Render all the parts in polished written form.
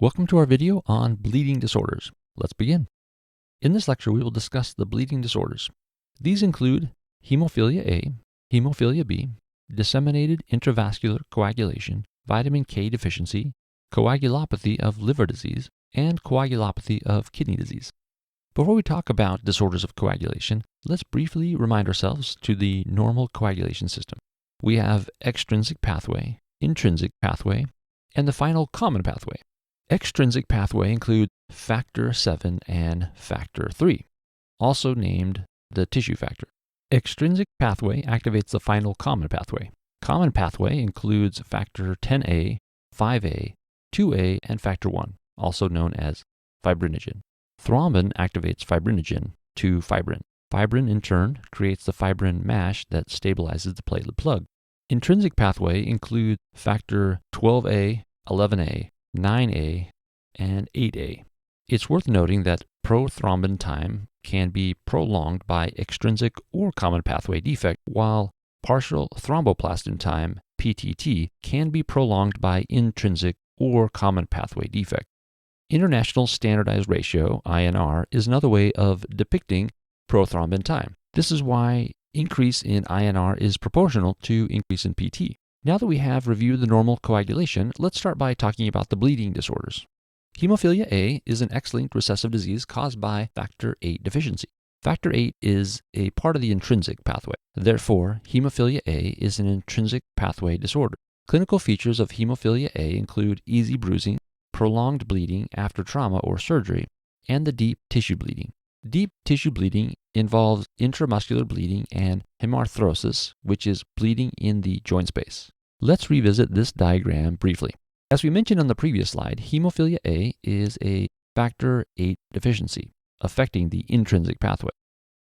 Welcome to our video on bleeding disorders. Let's begin. In this lecture, we will discuss the bleeding disorders. These include Hemophilia A, Hemophilia B, disseminated intravascular coagulation, vitamin K deficiency, coagulopathy of liver disease, and coagulopathy of kidney disease. Before we talk about disorders of coagulation, let's briefly remind ourselves to the normal coagulation system. We have extrinsic pathway, intrinsic pathway, and the final common pathway. Extrinsic pathway includes factor 7 and factor 3, also named the tissue factor. Extrinsic pathway activates the final common pathway. Common pathway includes factor 10A, 5A, 2A, and factor 1, also known as fibrinogen. Thrombin activates fibrinogen to fibrin. Fibrin, in turn, creates the fibrin mash that stabilizes the platelet plug. Intrinsic pathway includes factor 12A, 11A, 9A, and 8A. It's worth noting that prothrombin time can be prolonged by extrinsic or common pathway defect, while partial thromboplastin time, PTT, can be prolonged by intrinsic or common pathway defect. International Standardized Ratio, INR, is another way of depicting prothrombin time. This is why increase in INR is proportional to increase in PT. Now that we have reviewed the normal coagulation, let's start by talking about the bleeding disorders. Hemophilia A is an X-linked recessive disease caused by factor 8 deficiency. Factor 8 is a part of the intrinsic pathway. Therefore, Hemophilia A is an intrinsic pathway disorder. Clinical features of Hemophilia A include easy bruising, prolonged bleeding after trauma or surgery, and the deep tissue bleeding. Deep tissue bleeding involves intramuscular bleeding and hemarthrosis, which is bleeding in the joint space. Let's revisit this diagram briefly. As we mentioned on the previous slide, Hemophilia A is a factor 8 deficiency, affecting the intrinsic pathway.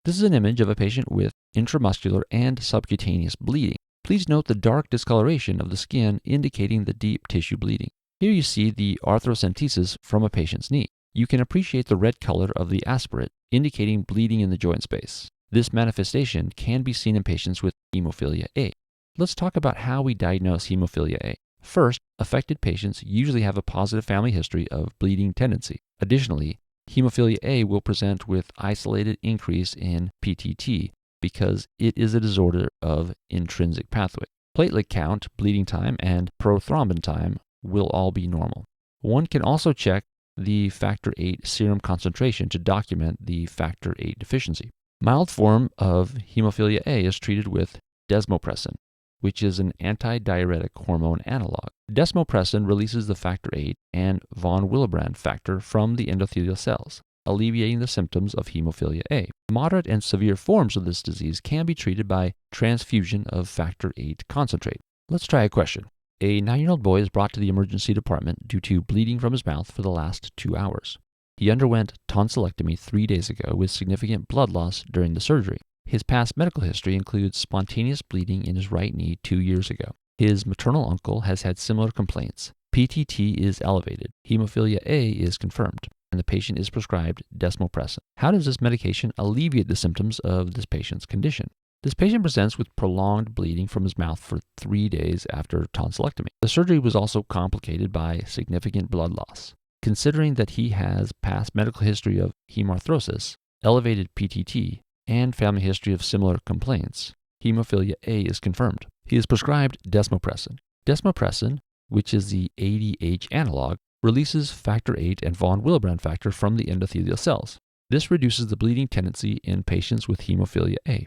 This is an image of a patient with intramuscular and subcutaneous bleeding. Please note the dark discoloration of the skin indicating the deep tissue bleeding. Here you see the arthrocentesis from a patient's knee. You can appreciate the red color of the aspirate, indicating bleeding in the joint space. This manifestation can be seen in patients with Hemophilia A. Let's talk about how we diagnose Hemophilia A. First, affected patients usually have a positive family history of bleeding tendency. Additionally, Hemophilia A will present with isolated increase in PTT because it is a disorder of intrinsic pathway. Platelet count, bleeding time, and prothrombin time will all be normal. One can also check the factor 8 serum concentration to document the factor 8 deficiency. Mild form of Hemophilia A is treated with desmopressin, which is an antidiuretic hormone analog. Desmopressin releases the factor 8 and von Willebrand factor from the endothelial cells, alleviating the symptoms of Hemophilia A. Moderate and severe forms of this disease can be treated by transfusion of factor 8 concentrate. Let's try a question. A 9-year-old boy is brought to the emergency department due to bleeding from his mouth for the last 2 hours. He underwent tonsillectomy 3 days ago with significant blood loss during the surgery. His past medical history includes spontaneous bleeding in his right knee 2 years ago. His maternal uncle has had similar complaints. PTT is elevated. Hemophilia A is confirmed, and the patient is prescribed desmopressin. How does this medication alleviate the symptoms of this patient's condition? This patient presents with prolonged bleeding from his mouth for 3 days after tonsillectomy. The surgery was also complicated by significant blood loss. Considering that he has past medical history of hemarthrosis, elevated PTT, and family history of similar complaints, Hemophilia A is confirmed. He is prescribed desmopressin. Desmopressin, which is the ADH analog, releases factor 8 and von Willebrand factor from the endothelial cells. This reduces the bleeding tendency in patients with Hemophilia A.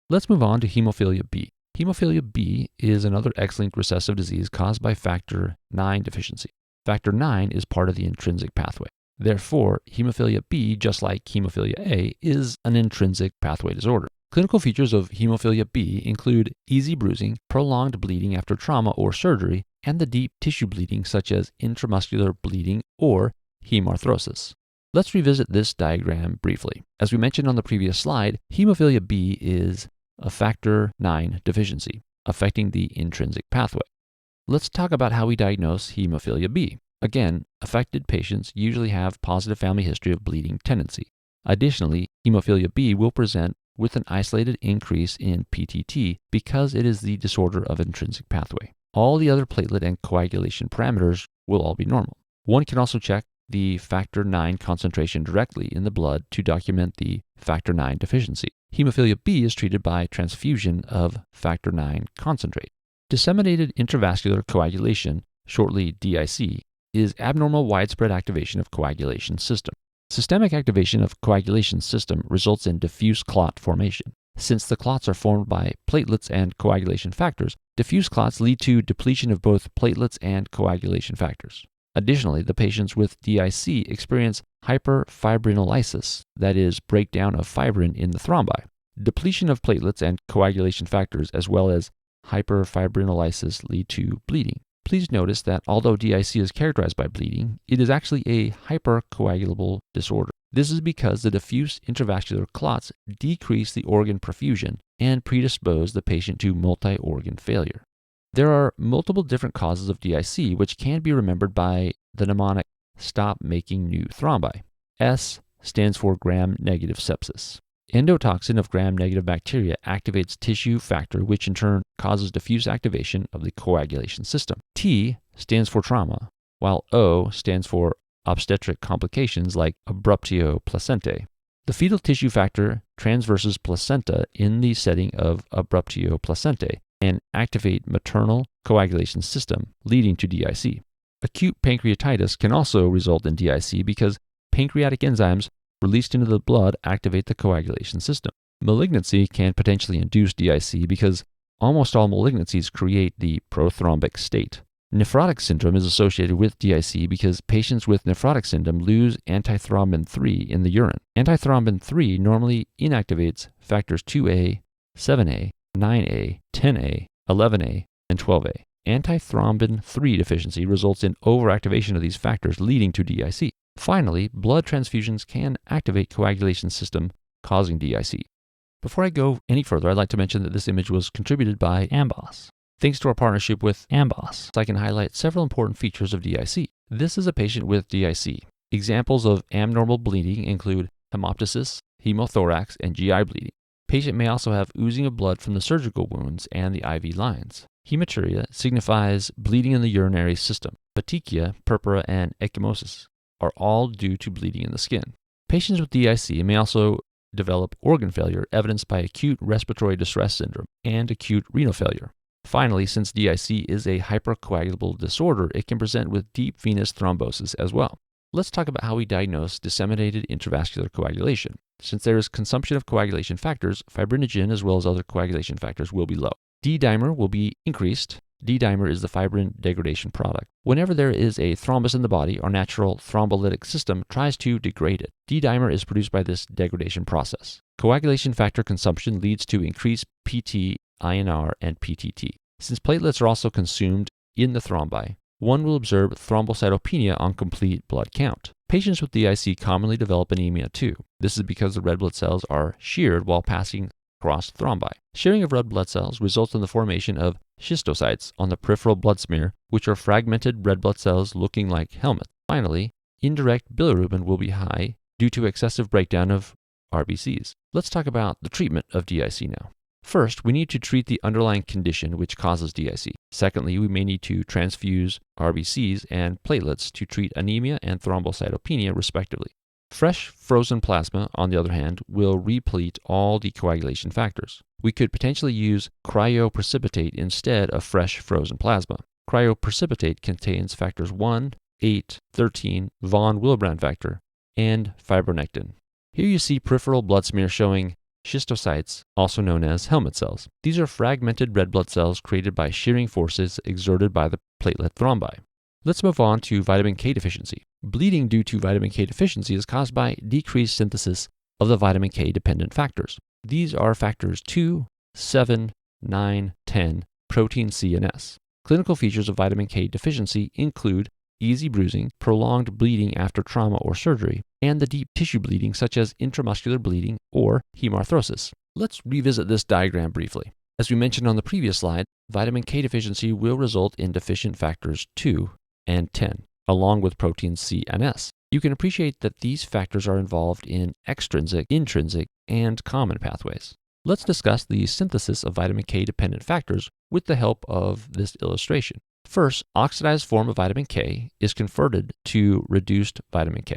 Let's move on to Hemophilia B. Hemophilia B is another X-linked recessive disease caused by factor 9 deficiency. Factor 9 is part of the intrinsic pathway. Therefore, Hemophilia B, just like Hemophilia A, is an intrinsic pathway disorder. Clinical features of Hemophilia B include easy bruising, prolonged bleeding after trauma or surgery, and the deep tissue bleeding such as intramuscular bleeding or hemarthrosis. Let's revisit this diagram briefly. As we mentioned on the previous slide, Hemophilia B is a factor 9 deficiency, affecting the intrinsic pathway. Let's talk about how we diagnose Hemophilia B. Again, affected patients usually have positive family history of bleeding tendency. Additionally, Hemophilia B will present with an isolated increase in PTT because it is the disorder of intrinsic pathway. All the other platelet and coagulation parameters will all be normal. One can also check the factor IX concentration directly in the blood to document the factor IX deficiency. Hemophilia B is treated by transfusion of factor IX concentrate. Disseminated intravascular coagulation, shortly DIC, is abnormal widespread activation of coagulation system. Systemic activation of coagulation system results in diffuse clot formation. Since the clots are formed by platelets and coagulation factors, diffuse clots lead to depletion of both platelets and coagulation factors. Additionally, the patients with DIC experience hyperfibrinolysis, that is, breakdown of fibrin in the thrombi. Depletion of platelets and coagulation factors, as well as hyperfibrinolysis, lead to bleeding. Please notice that although DIC is characterized by bleeding, it is actually a hypercoagulable disorder. This is because the diffuse intravascular clots decrease the organ perfusion and predispose the patient to multi-organ failure. There are multiple different causes of DIC which can be remembered by the mnemonic "stop making new thrombi." S stands for gram-negative sepsis. Endotoxin of gram-negative bacteria activates tissue factor, which in turn causes diffuse activation of the coagulation system. T stands for trauma, while O stands for obstetric complications like abruptio placentae. The fetal tissue factor transverses placenta in the setting of abruptio placentae and activate maternal coagulation system, leading to DIC. Acute pancreatitis can also result in DIC because pancreatic enzymes released into the blood activate the coagulation system. Malignancy can potentially induce DIC because almost all malignancies create the prothrombic state. Nephrotic syndrome is associated with DIC because patients with nephrotic syndrome lose antithrombin 3 in the urine. Antithrombin 3 normally inactivates factors 2A, 7A, 9A, 10A, 11A, and 12A. Antithrombin 3 deficiency results in overactivation of these factors, leading to DIC. Finally, blood transfusions can activate coagulation system, causing DIC. Before I go any further, I'd like to mention that this image was contributed by Amboss. Thanks to our partnership with Amboss, I can highlight several important features of DIC. This is a patient with DIC. Examples of abnormal bleeding include hemoptysis, hemothorax, and GI bleeding. Patient may also have oozing of blood from the surgical wounds and the IV lines. Hematuria signifies bleeding in the urinary system. Petechia, purpura, and ecchymosis are all due to bleeding in the skin. Patients with DIC may also develop organ failure evidenced by acute respiratory distress syndrome and acute renal failure. Finally, since DIC is a hypercoagulable disorder, it can present with deep venous thrombosis as well. Let's talk about how we diagnose disseminated intravascular coagulation. Since there is consumption of coagulation factors, fibrinogen as well as other coagulation factors will be low. D-dimer will be increased. D-dimer is the fibrin degradation product. Whenever there is a thrombus in the body, our natural thrombolytic system tries to degrade it. D-dimer is produced by this degradation process. Coagulation factor consumption leads to increased PT, INR, and PTT. Since platelets are also consumed in the thrombi, one will observe thrombocytopenia on complete blood count. Patients with DIC commonly develop anemia too. This is because the red blood cells are sheared while passing across thrombi. Shearing of red blood cells results in the formation of schistocytes on the peripheral blood smear, which are fragmented red blood cells looking like helmets. Finally, indirect bilirubin will be high due to excessive breakdown of RBCs. Let's talk about the treatment of DIC now. First, we need to treat the underlying condition which causes DIC. Secondly, we may need to transfuse RBCs and platelets to treat anemia and thrombocytopenia respectively. Fresh frozen plasma, on the other hand, will replete all the coagulation factors. We could potentially use cryoprecipitate instead of fresh frozen plasma. Cryoprecipitate contains factors 1, 8, 13, von Willebrand factor, and fibronectin. Here you see peripheral blood smear showing schistocytes, also known as helmet cells. These are fragmented red blood cells created by shearing forces exerted by the platelet thrombi. Let's move on to vitamin K deficiency. Bleeding due to vitamin K deficiency is caused by decreased synthesis of the vitamin K dependent factors. These are factors 2, 7, 9, 10, protein C, and S. Clinical features of vitamin K deficiency include easy bruising, prolonged bleeding after trauma or surgery, and the deep tissue bleeding such as intramuscular bleeding or hemarthrosis. Let's revisit this diagram briefly. As we mentioned on the previous slide, vitamin K deficiency will result in deficient factors 2 and 10, along with proteins C and S. You can appreciate that these factors are involved in extrinsic, intrinsic, and common pathways. Let's discuss the synthesis of vitamin K dependent factors with the help of this illustration. First, oxidized form of vitamin K is converted to reduced vitamin K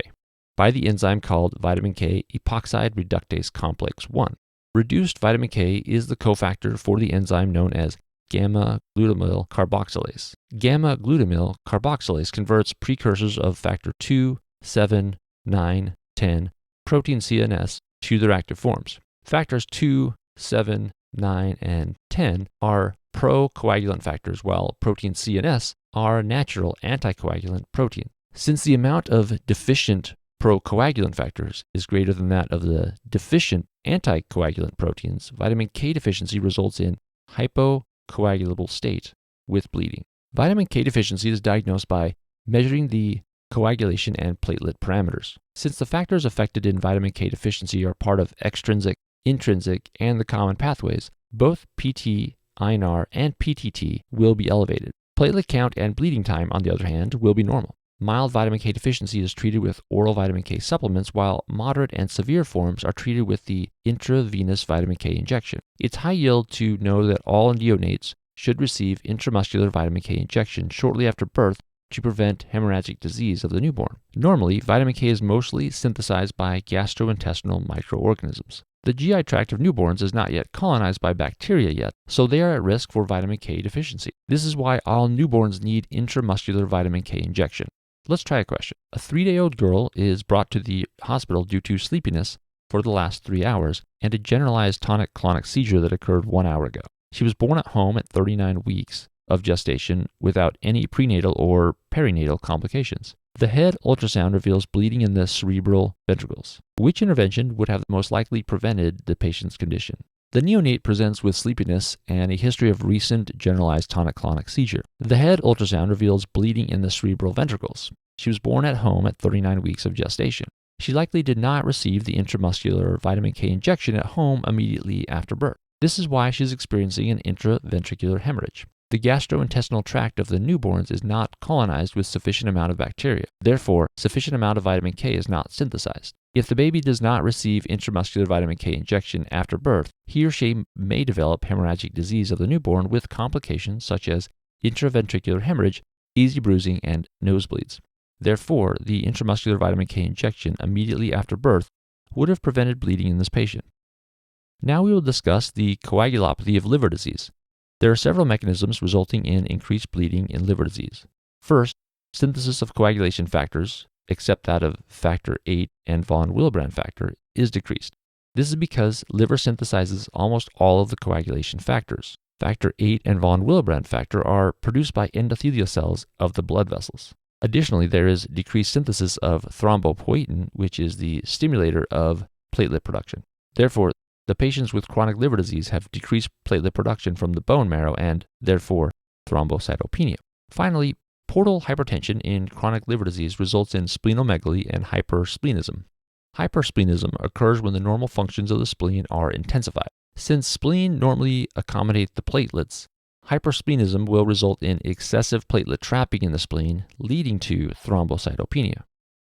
by the enzyme called vitamin K epoxide reductase complex 1. Reduced vitamin K is the cofactor for the enzyme known as gamma-glutamyl carboxylase. Gamma-glutamyl carboxylase converts precursors of factor 2, 7, 9, 10 protein CNS to their active forms. Factors 2, 7, 9, and 10 are procoagulant factors, while protein CNS are natural anticoagulant protein. Since the amount of deficient procoagulant factors is greater than that of the deficient anticoagulant proteins, vitamin K deficiency results in hypocoagulable state with bleeding. Vitamin K deficiency is diagnosed by measuring the coagulation and platelet parameters. Since the factors affected in vitamin K deficiency are part of extrinsic, intrinsic, and the common pathways, both PT, INR, and PTT will be elevated. Platelet count and bleeding time, on the other hand, will be normal. Mild vitamin K deficiency is treated with oral vitamin K supplements, while moderate and severe forms are treated with the intravenous vitamin K injection. It's high yield to know that all neonates should receive intramuscular vitamin K injection shortly after birth to prevent hemorrhagic disease of the newborn. Normally, vitamin K is mostly synthesized by gastrointestinal microorganisms. The GI tract of newborns is not yet colonized by bacteria yet, so they are at risk for vitamin K deficiency. This is why all newborns need intramuscular vitamin K injection. Let's try a question. A 3-day-old girl is brought to the hospital due to sleepiness for the last 3 hours and a generalized tonic-clonic seizure that occurred 1 hour ago. She was born at home at 39 weeks of gestation without any prenatal or perinatal complications. The head ultrasound reveals bleeding in the cerebral ventricles. Which intervention would have most likely prevented the patient's condition? The neonate presents with sleepiness and a history of recent generalized tonic-clonic seizure. The head ultrasound reveals bleeding in the cerebral ventricles. She was born at home at 39 weeks of gestation. She likely did not receive the intramuscular vitamin K injection at home immediately after birth. This is why she is experiencing an intraventricular hemorrhage. The gastrointestinal tract of the newborns is not colonized with sufficient amount of bacteria. Therefore, sufficient amount of vitamin K is not synthesized. If the baby does not receive intramuscular vitamin K injection after birth, he or she may develop hemorrhagic disease of the newborn with complications such as intraventricular hemorrhage, easy bruising, and nosebleeds. Therefore, the intramuscular vitamin K injection immediately after birth would have prevented bleeding in this patient. Now we will discuss the coagulopathy of liver disease. There are several mechanisms resulting in increased bleeding in liver disease. First, synthesis of coagulation factors, except that of factor VIII and von Willebrand factor, is decreased. This is because liver synthesizes almost all of the coagulation factors. Factor VIII and von Willebrand factor are produced by endothelial cells of the blood vessels. Additionally, there is decreased synthesis of thrombopoietin, which is the stimulator of platelet production. Therefore, the patients with chronic liver disease have decreased platelet production from the bone marrow and, therefore, thrombocytopenia. Finally, portal hypertension in chronic liver disease results in splenomegaly and hypersplenism. Hypersplenism occurs when the normal functions of the spleen are intensified. Since spleen normally accommodate the platelets, hypersplenism will result in excessive platelet trapping in the spleen, leading to thrombocytopenia.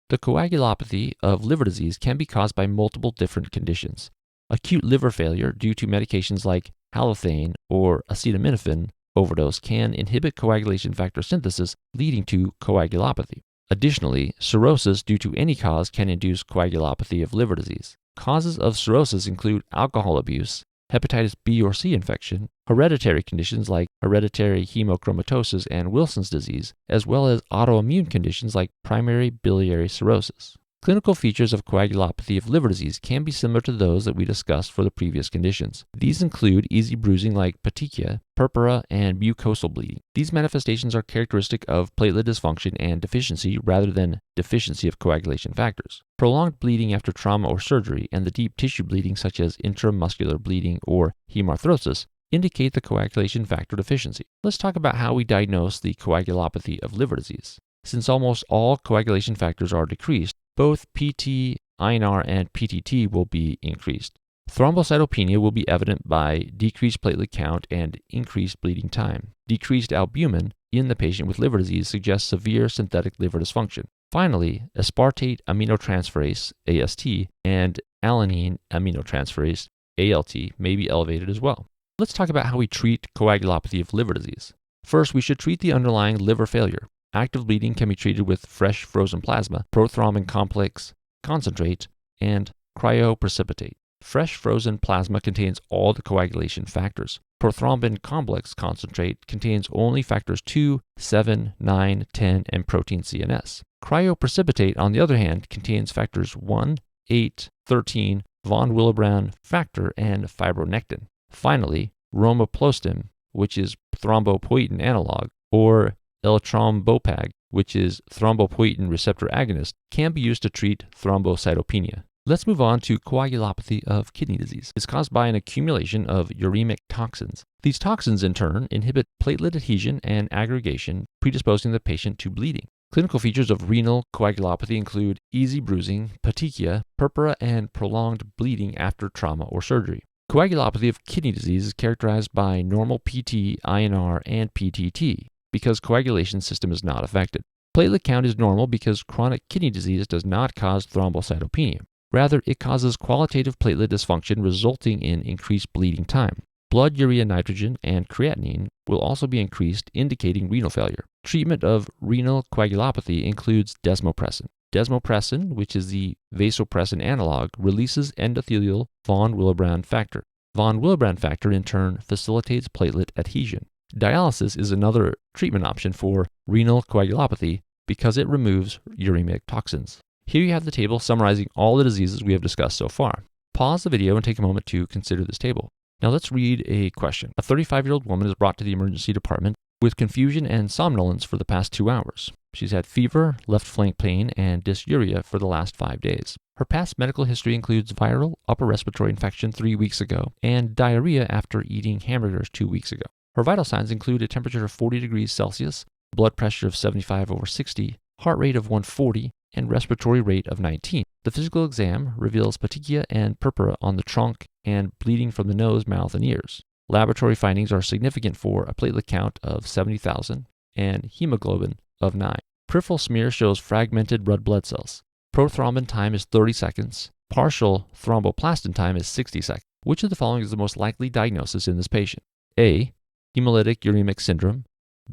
The coagulopathy of liver disease can be caused by multiple different conditions. Acute liver failure due to medications like halothane or acetaminophen overdose can inhibit coagulation factor synthesis, leading to coagulopathy. Additionally, cirrhosis due to any cause can induce coagulopathy of liver disease. Causes of cirrhosis include alcohol abuse, hepatitis B or C infection, hereditary conditions like hereditary hemochromatosis and Wilson's disease, as well as autoimmune conditions like primary biliary cirrhosis. Clinical features of coagulopathy of liver disease can be similar to those that we discussed for the previous conditions. These include easy bruising like petechia, purpura, and mucosal bleeding. These manifestations are characteristic of platelet dysfunction and deficiency rather than deficiency of coagulation factors. Prolonged bleeding after trauma or surgery and the deep tissue bleeding such as intramuscular bleeding or hemarthrosis indicate the coagulation factor deficiency. Let's talk about how we diagnose the coagulopathy of liver disease. Since almost all coagulation factors are decreased, both PT, INR, and PTT will be increased. Thrombocytopenia will be evident by decreased platelet count and increased bleeding time. Decreased albumin in the patient with liver disease suggests severe synthetic liver dysfunction. Finally, aspartate aminotransferase, AST, and alanine aminotransferase, ALT, may be elevated as well. Let's talk about how we treat coagulopathy of liver disease. First, we should treat the underlying liver failure. Active bleeding can be treated with fresh frozen plasma, prothrombin complex concentrate, and cryoprecipitate. Fresh frozen plasma contains all the coagulation factors. Prothrombin complex concentrate contains only factors 2, 7, 9, 10, and protein CNS. Cryoprecipitate, on the other hand, contains factors 1, 8, 13, von Willebrand factor, and fibronectin. Finally, romoplostin, which is thrombopoietin analog, or L-trombopag, which is thrombopoietin receptor agonist, can be used to treat thrombocytopenia. Let's move on to coagulopathy of kidney disease. It's caused by an accumulation of uremic toxins. These toxins, in turn, inhibit platelet adhesion and aggregation, predisposing the patient to bleeding. Clinical features of renal coagulopathy include easy bruising, petechia, purpura, and prolonged bleeding after trauma or surgery. Coagulopathy of kidney disease is characterized by normal PT, INR, and PTT because coagulation system is not affected. Platelet count is normal because chronic kidney disease does not cause thrombocytopenia. Rather, it causes qualitative platelet dysfunction resulting in increased bleeding time. Blood urea nitrogen and creatinine will also be increased, indicating renal failure. Treatment of renal coagulopathy includes desmopressin. Desmopressin, which is the vasopressin analog, releases endothelial von Willebrand factor. Von Willebrand factor, in turn, facilitates platelet adhesion. Dialysis is another treatment option for renal coagulopathy because it removes uremic toxins. Here you have the table summarizing all the diseases we have discussed so far. Pause the video and take a moment to consider this table. Now let's read a question. A 35-year-old woman is brought to the emergency department with confusion and somnolence for the past 2 hours. She's had fever, left flank pain, and dysuria for the last 5 days. Her past medical history includes viral upper respiratory infection 3 weeks ago and diarrhea after eating hamburgers 2 weeks ago. Her vital signs include a temperature of 40 degrees Celsius, blood pressure of 75/60, heart rate of 140, and respiratory rate of 19. The physical exam reveals petechia and purpura on the trunk and bleeding from the nose, mouth, and ears. Laboratory findings are significant for a platelet count of 70,000 and hemoglobin of 9. Peripheral smear shows fragmented red blood cells. Prothrombin time is 30 seconds. Partial thromboplastin time is 60 seconds. Which of the following is the most likely diagnosis in this patient? A. Hemolytic uremic syndrome.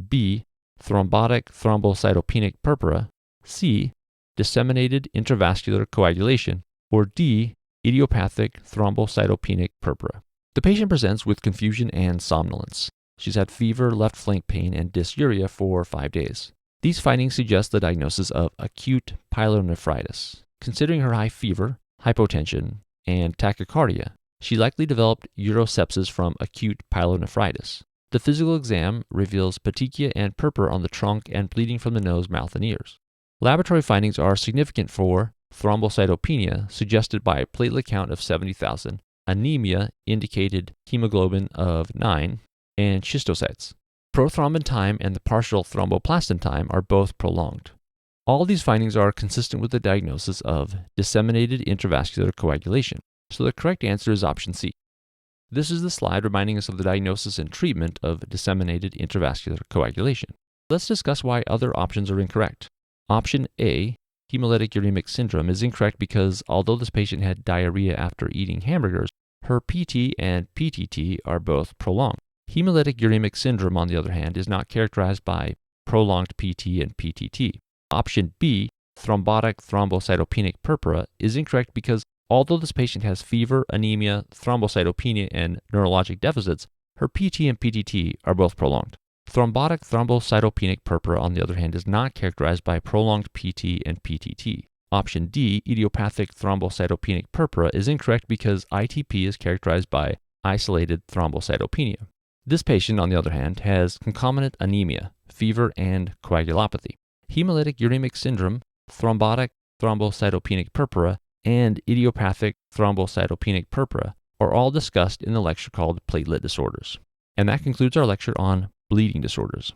B. Thrombotic thrombocytopenic purpura. C. Disseminated intravascular coagulation. Or D. Idiopathic thrombocytopenic purpura. The patient presents with confusion and somnolence. She's had fever, left flank pain, and dysuria for 5 days. These findings suggest the diagnosis of acute pyelonephritis. Considering her high fever, hypotension, and tachycardia, she likely developed urosepsis from acute pyelonephritis. The physical exam reveals petechia and purpura on the trunk and bleeding from the nose, mouth, and ears. Laboratory findings are significant for thrombocytopenia, suggested by a platelet count of 70,000, anemia indicated hemoglobin of 9, and schistocytes. Prothrombin time and the partial thromboplastin time are both prolonged. All these findings are consistent with the diagnosis of disseminated intravascular coagulation, so the correct answer is option C. This is the slide reminding us of the diagnosis and treatment of disseminated intravascular coagulation. Let's discuss why other options are incorrect. Option A, hemolytic uremic syndrome, is incorrect because although this patient had diarrhea after eating hamburgers, her PT and PTT are both prolonged. Hemolytic uremic syndrome, on the other hand, is not characterized by prolonged PT and PTT. Option B, thrombotic thrombocytopenic purpura, is incorrect because although this patient has fever, anemia, thrombocytopenia, and neurologic deficits, her PT and PTT are both prolonged. Thrombotic thrombocytopenic purpura, on the other hand, is not characterized by prolonged PT and PTT. Option D, idiopathic thrombocytopenic purpura, is incorrect because ITP is characterized by isolated thrombocytopenia. This patient, on the other hand, has concomitant anemia, fever, and coagulopathy. Hemolytic uremic syndrome, thrombotic thrombocytopenic purpura, and idiopathic thrombocytopenic purpura are all discussed in the lecture called Platelet Disorders. And that concludes our lecture on bleeding disorders.